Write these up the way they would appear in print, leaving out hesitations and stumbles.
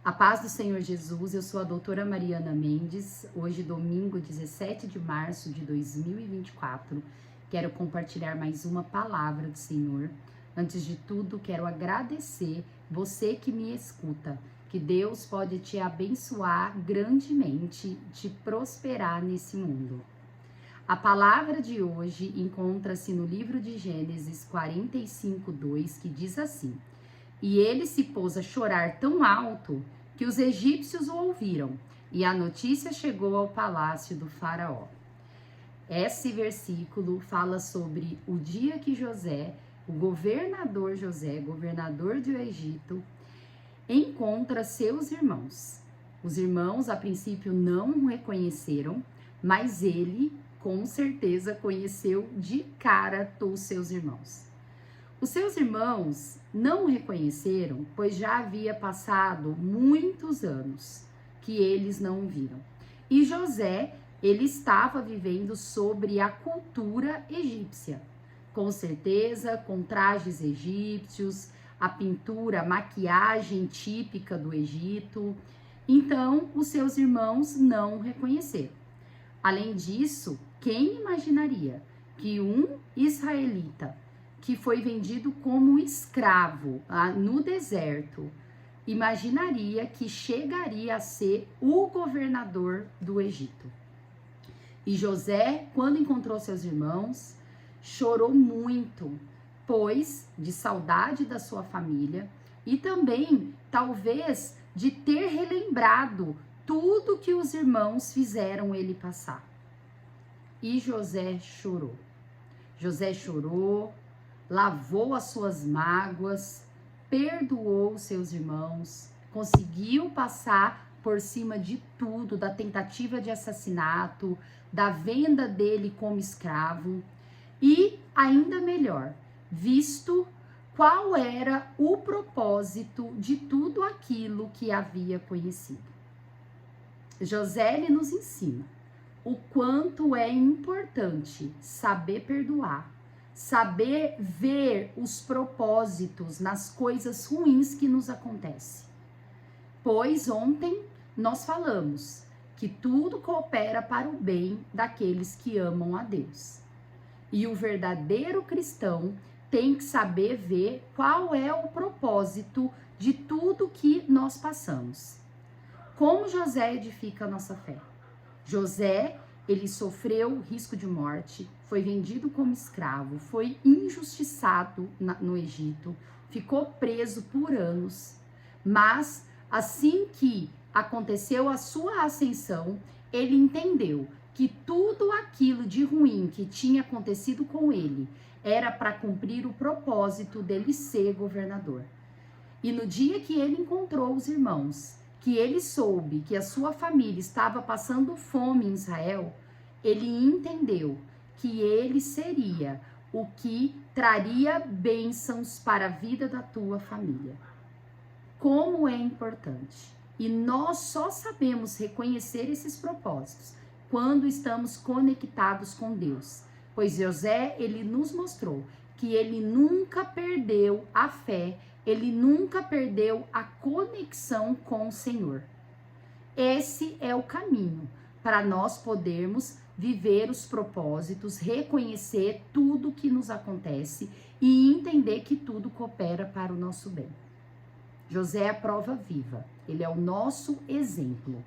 A paz do Senhor Jesus, eu sou a doutora Mariana Mendes, hoje domingo 17 de março de 2024, quero compartilhar mais uma palavra do Senhor. Antes de tudo, quero agradecer você que me escuta, que Deus pode te abençoar grandemente, te prosperar nesse mundo. A palavra de hoje encontra-se no livro de Gênesis 45:2, que diz assim: E ele se pôs a chorar tão alto que os egípcios o ouviram, e a notícia chegou ao palácio do faraó. Esse versículo fala sobre o dia que José, o governador José, governador do Egito, encontra seus irmãos. Os irmãos, a princípio, não o reconheceram, mas ele, com certeza, conheceu de cara os seus irmãos. Os seus irmãos não o reconheceram, pois já havia passado muitos anos que eles não o viram. E José, ele estava vivendo sobre a cultura egípcia, com certeza, com trajes egípcios, a pintura, a maquiagem típica do Egito. Então, os seus irmãos não o reconheceram. Além disso, quem imaginaria que um israelita que foi vendido como escravo no deserto, imaginaria que chegaria a ser o governador do Egito? E José, quando encontrou seus irmãos, chorou muito, pois de saudade da sua família e também, talvez, de ter relembrado tudo que os irmãos fizeram ele passar. E José chorou. José chorou, lavou as suas mágoas, perdoou seus irmãos, conseguiu passar por cima de tudo, da tentativa de assassinato, da venda dele como escravo e, ainda melhor, visto qual era o propósito de tudo aquilo que havia conhecido. José, ele nos ensina o quanto é importante saber perdoar, saber ver os propósitos nas coisas ruins que nos acontecem. Pois ontem nós falamos que tudo coopera para o bem daqueles que amam a Deus. E o verdadeiro cristão tem que saber ver qual é o propósito de tudo que nós passamos. Como José edifica a nossa fé? José, ele sofreu risco de morte, foi vendido como escravo, foi injustiçado no Egito, ficou preso por anos, mas assim que aconteceu a sua ascensão, ele entendeu que tudo aquilo de ruim que tinha acontecido com ele era para cumprir o propósito dele ser governador. E no dia que ele encontrou os irmãos, que ele soube que a sua família estava passando fome em Israel, ele entendeu que ele seria o que traria bênçãos para a vida da tua família. Como é importante. E nós só sabemos reconhecer esses propósitos quando estamos conectados com Deus. Pois José, ele nos mostrou que ele nunca perdeu a fé, ele nunca perdeu a conexão com o Senhor. Esse é o caminho para nós podermos viver os propósitos, reconhecer tudo que nos acontece e entender que tudo coopera para o nosso bem. José é a prova viva, ele é o nosso exemplo.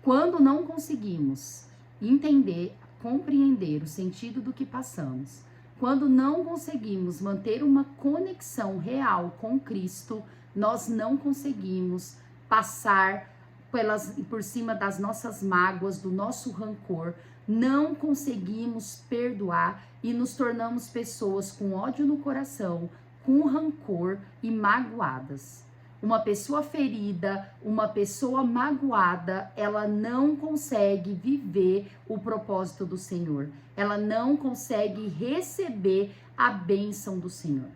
Quando não conseguimos entender, compreender o sentido do que passamos, quando não conseguimos manter uma conexão real com Cristo, nós não conseguimos passar por cima das nossas mágoas, do nosso rancor, não conseguimos perdoar e nos tornamos pessoas com ódio no coração, com rancor e magoadas. Uma pessoa ferida, uma pessoa magoada, ela não consegue viver o propósito do Senhor. Ela não consegue receber a bênção do Senhor.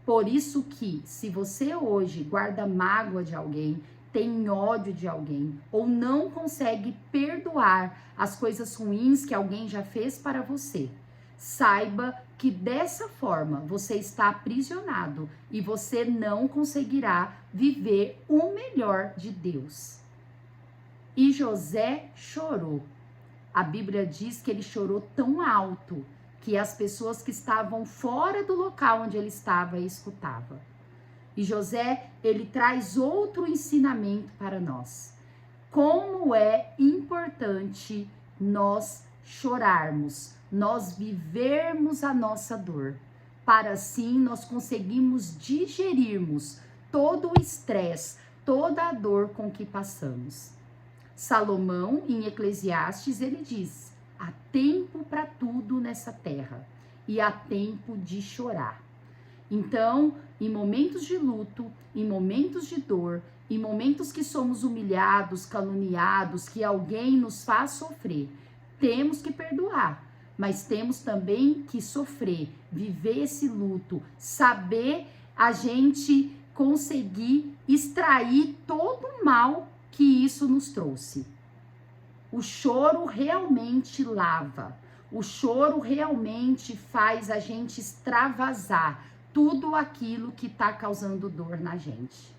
Por isso que, se você hoje guarda mágoa de alguém, tem ódio de alguém, ou não consegue perdoar as coisas ruins que alguém já fez para você, saiba que dessa forma você está aprisionado e você não conseguirá viver o melhor de Deus. E José chorou. A Bíblia diz que ele chorou tão alto que as pessoas que estavam fora do local onde ele estava escutavam. E José, ele traz outro ensinamento para nós. Como é importante nós chorarmos, nós vivermos a nossa dor, para assim nós conseguirmos digerirmos todo o estresse, toda a dor com que passamos. Salomão, em Eclesiastes, ele diz: há tempo para tudo nessa terra e há tempo de chorar. Então, em momentos de luto, em momentos de dor, em momentos que somos humilhados, caluniados, que alguém nos faz sofrer, temos que perdoar, mas temos também que sofrer, viver esse luto, saber a gente conseguir extrair todo o mal que isso nos trouxe. O choro realmente lava, o choro realmente faz a gente extravasar tudo aquilo que está causando dor na gente.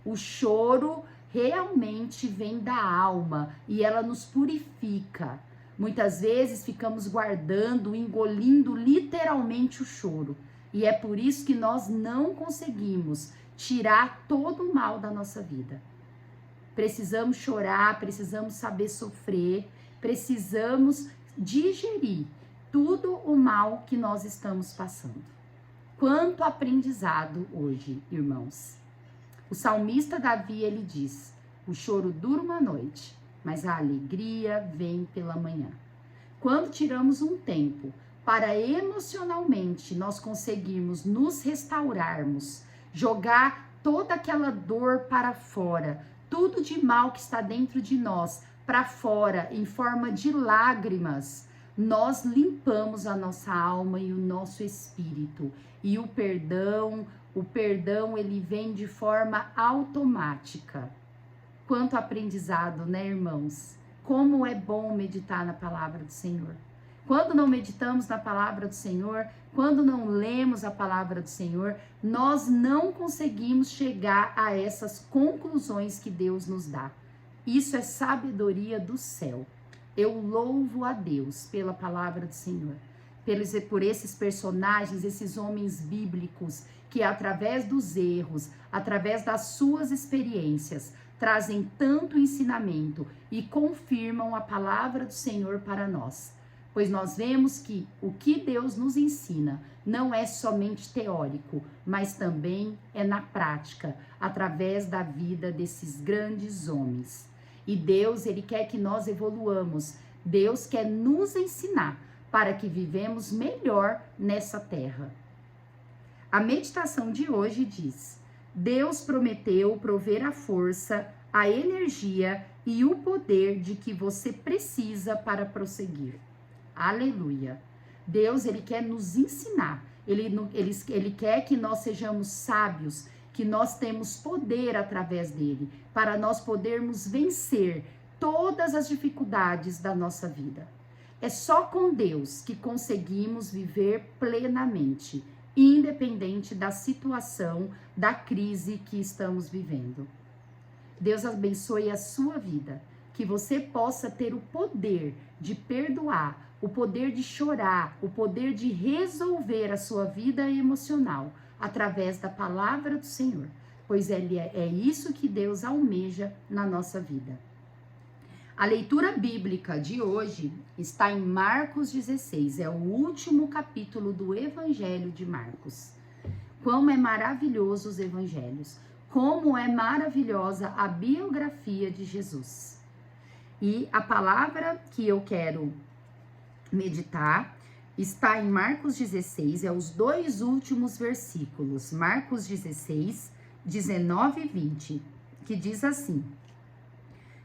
O choro realmente vem da alma e ela nos purifica. Muitas vezes ficamos guardando, engolindo literalmente o choro. E é por isso que nós não conseguimos tirar todo o mal da nossa vida. Precisamos chorar, precisamos saber sofrer, precisamos digerir tudo o mal que nós estamos passando. Quanto aprendizado hoje, irmãos. O salmista Davi, ele diz: o choro dura uma noite, mas a alegria vem pela manhã. Quando tiramos um tempo para emocionalmente nós conseguirmos nos restaurarmos, jogar toda aquela dor para fora, tudo de mal que está dentro de nós para fora em forma de lágrimas, nós limpamos a nossa alma e o nosso espírito. E o perdão ele vem de forma automática. Quanto aprendizado, né, irmãos? Como é bom meditar na palavra do Senhor. Quando não meditamos na palavra do Senhor, quando não lemos a palavra do Senhor, nós não conseguimos chegar a essas conclusões que Deus nos dá. Isso é sabedoria do céu. Eu louvo a Deus pela palavra do Senhor, por esses personagens, esses homens bíblicos que através dos erros, através das suas experiências, trazem tanto ensinamento e confirmam a palavra do Senhor para nós. Pois nós vemos que o que Deus nos ensina não é somente teórico, mas também é na prática, através da vida desses grandes homens. E Deus, ele quer que nós evoluamos. Deus quer nos ensinar para que vivemos melhor nessa terra. A meditação de hoje diz: Deus prometeu prover a força, a energia e o poder de que você precisa para prosseguir. Aleluia. Deus, ele quer nos ensinar. Ele quer que nós sejamos sábios, que nós temos poder através dele, para nós podermos vencer todas as dificuldades da nossa vida. É só com Deus que conseguimos viver plenamente, independente da situação, da crise que estamos vivendo. Deus abençoe a sua vida, que você possa ter o poder de perdoar, o poder de chorar, o poder de resolver a sua vida emocional através da palavra do Senhor, pois é isso que Deus almeja na nossa vida. A leitura bíblica de hoje está em Marcos 16, é o último capítulo do Evangelho de Marcos. Como é maravilhoso os evangelhos, como é maravilhosa a biografia de Jesus. E a palavra que eu quero meditar está em Marcos 16, é os dois últimos versículos, Marcos 16, 19 e 20, que diz assim: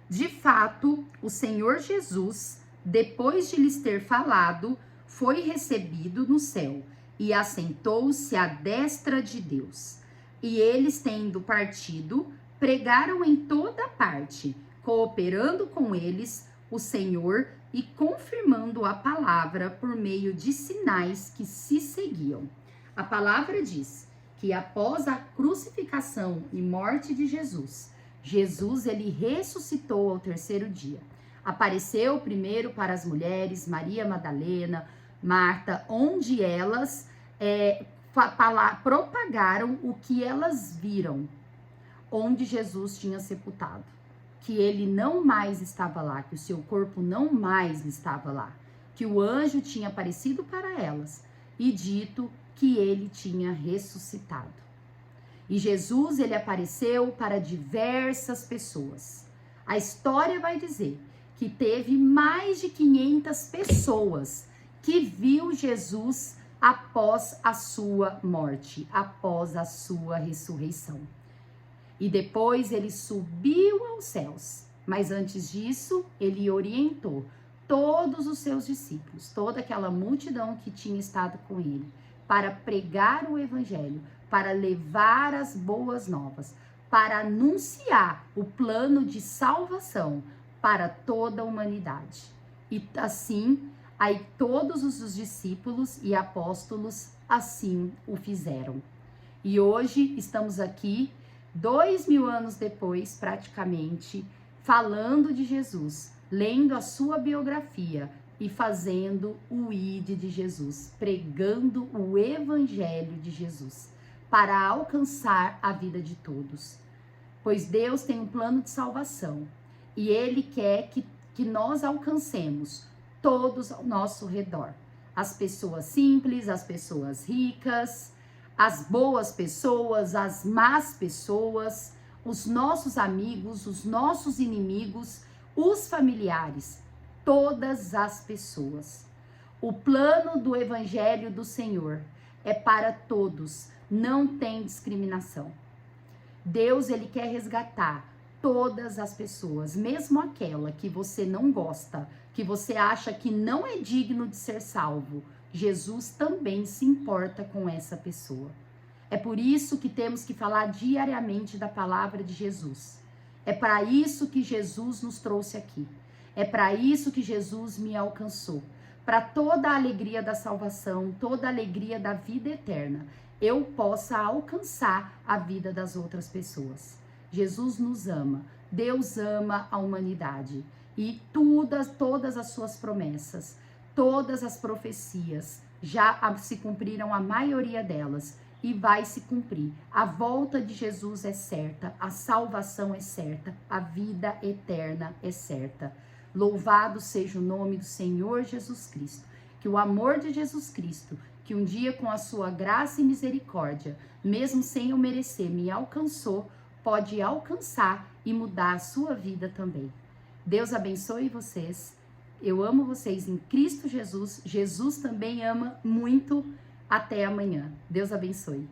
de fato, o Senhor Jesus, depois de lhes ter falado, foi recebido no céu e assentou-se à destra de Deus. E eles, tendo partido, pregaram em toda parte, cooperando com eles o Senhor e confirmando a palavra por meio de sinais que se seguiam. A palavra diz que após a crucificação e morte de Jesus, ele ressuscitou ao terceiro dia. Apareceu primeiro para as mulheres, Maria Madalena, Marta, onde elas propagaram o que elas viram, onde Jesus tinha sepultado. Que ele não mais estava lá, que o seu corpo não mais estava lá, que o anjo tinha aparecido para elas e dito que ele tinha ressuscitado. E Jesus, ele apareceu para diversas pessoas. A história vai dizer que teve mais de 500 pessoas que viu Jesus após a sua morte, após a sua ressurreição. E depois ele subiu aos céus. Mas antes disso, ele orientou todos os seus discípulos, toda aquela multidão que tinha estado com ele, para pregar o evangelho, para levar as boas novas, para anunciar o plano de salvação para toda a humanidade. E assim, aí todos os discípulos e apóstolos assim o fizeram. E hoje estamos aqui 2000 anos depois, praticamente, falando de Jesus, lendo a sua biografia e fazendo o ID de Jesus, pregando o evangelho de Jesus, para alcançar a vida de todos. Pois Deus tem um plano de salvação e Ele quer que nós alcancemos todos ao nosso redor. As pessoas simples, as pessoas ricas, as boas pessoas, as más pessoas, os nossos amigos, os nossos inimigos, os familiares, todas as pessoas. O plano do Evangelho do Senhor é para todos, não tem discriminação. Deus, ele quer resgatar todas as pessoas, mesmo aquela que você não gosta, que você acha que não é digno de ser salvo. Jesus também se importa com essa pessoa. É por isso que temos que falar diariamente da palavra de Jesus. É para isso que Jesus nos trouxe aqui. É para isso que Jesus me alcançou. Para toda a alegria da salvação, toda a alegria da vida eterna, eu possa alcançar a vida das outras pessoas. Jesus nos ama. Deus ama a humanidade. E todas as suas promessas, todas as profecias, já se cumpriram a maioria delas e vai se cumprir. A volta de Jesus é certa, a salvação é certa, a vida eterna é certa. Louvado seja o nome do Senhor Jesus Cristo. Que o amor de Jesus Cristo, que um dia com a sua graça e misericórdia, mesmo sem eu merecer, me alcançou, pode alcançar e mudar a sua vida também. Deus abençoe vocês. Eu amo vocês em Cristo Jesus. Jesus também ama muito. Até amanhã. Deus abençoe.